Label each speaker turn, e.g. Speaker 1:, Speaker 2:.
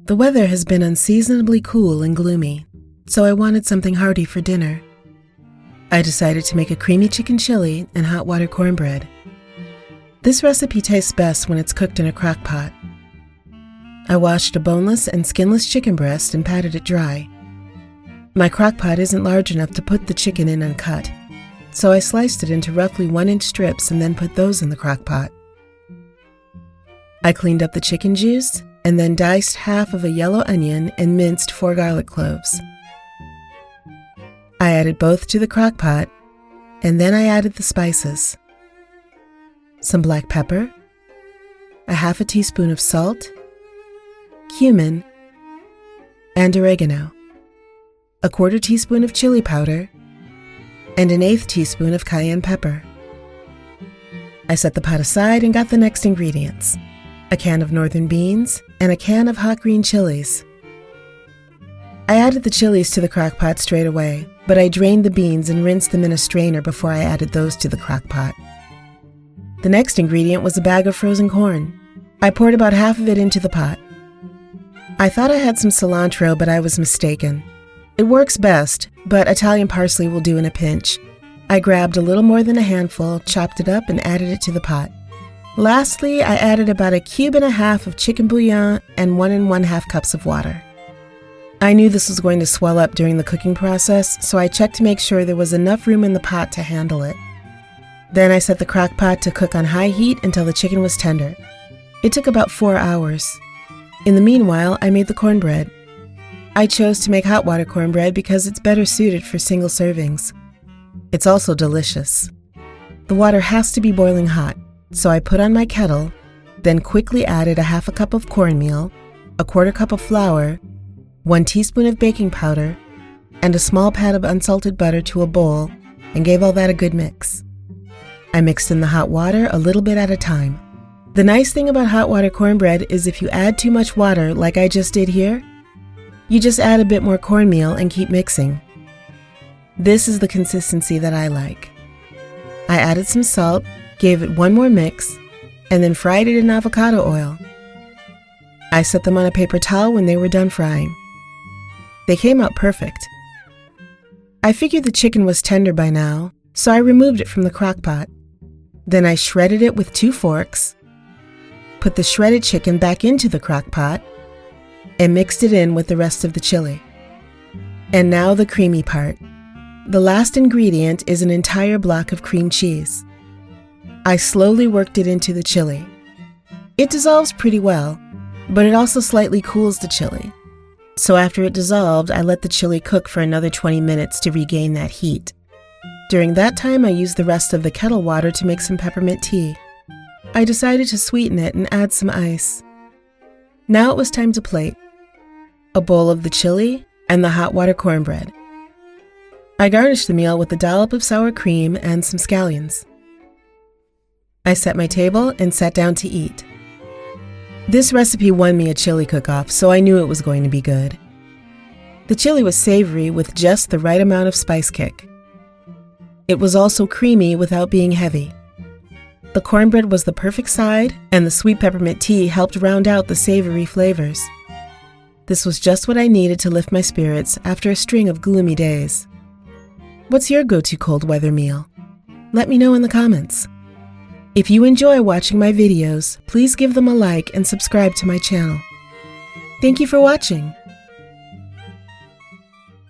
Speaker 1: The weather has been unseasonably cool and gloomy, so I wanted something hearty for dinner. I decided to make a creamy chicken chili and hot water cornbread. This recipe tastes best when it's cooked in a crock pot. I washed a boneless and skinless chicken breast and patted it dry. My crock pot isn't large enough to put the chicken in uncut, so I sliced it into roughly 1-inch strips and then put those in the crock pot. I cleaned up the chicken juice and then diced half of a yellow onion and minced 4 garlic cloves. I added both to the crock pot, and then I added the spices. Some black pepper, a half a teaspoon of salt, cumin, and oregano, a 1/4 teaspoon of chili powder, and an 1/8 teaspoon of cayenne pepper. I set the pot aside and got the next ingredients: a can of northern beans and a can of hot green chilies. I added the chilies to the crock pot straight away, but I drained the beans and rinsed them in a strainer before I added those to the crock pot. The next ingredient was a bag of frozen corn. I poured about half of it into the pot. I thought I had some cilantro, but I was mistaken. It works best, but Italian parsley will do in a pinch. I grabbed a little more than a handful, chopped it up, and added it to the pot. Lastly, I added about 1.5 cubes of chicken bouillon and 1 1/2 cups of water. I knew this was going to swell up during the cooking process, so I checked to make sure there was enough room in the pot to handle it. Then I set the crock pot to cook on high heat until the chicken was tender. It took about 4 hours. In the meanwhile, I made the cornbread. I chose to make hot water cornbread because it's better suited for single servings. It's also delicious. The water has to be boiling hot, so I put on my kettle, then quickly added 1/2 cup of cornmeal, 1/4 cup of flour, 1 teaspoon of baking powder, and a small pat of unsalted butter to a bowl, and gave all that a good mix. I mixed in the hot water a little bit at a time. The nice thing about hot water cornbread is if you add too much water, like I just did here, you just add a bit more cornmeal and keep mixing. This is the consistency that I like. I added some salt, gave it one more mix, and then fried it in avocado oil. I set them on a paper towel when they were done frying. They came out perfect. I figured the chicken was tender by now, so I removed it from the crock pot. Then I shredded it with 2 forks, put the shredded chicken back into the crock pot, and mixed it in with the rest of the chili. And now the creamy part. The last ingredient is an entire block of cream cheese. I slowly worked it into the chili. It dissolves pretty well, but it also slightly cools the chili. So after it dissolved, I let the chili cook for another 20 minutes to regain that heat. During that time, I used the rest of the kettle water to make some peppermint tea. I decided to sweeten it and add some ice. Now it was time to plate. A bowl of the chili and the hot water cornbread. I garnished the meal with a dollop of sour cream and some scallions. I set my table and sat down to eat. This recipe won me a chili cook-off, so I knew it was going to be good. The chili was savory with just the right amount of spice kick. It was also creamy without being heavy. The cornbread was the perfect side, and the sweet peppermint tea helped round out the savory flavors. This was just what I needed to lift my spirits after a string of gloomy days. What's your go-to cold weather meal? Let me know in the comments. If you enjoy watching my videos, please give them a like and subscribe to my channel. Thank you for watching.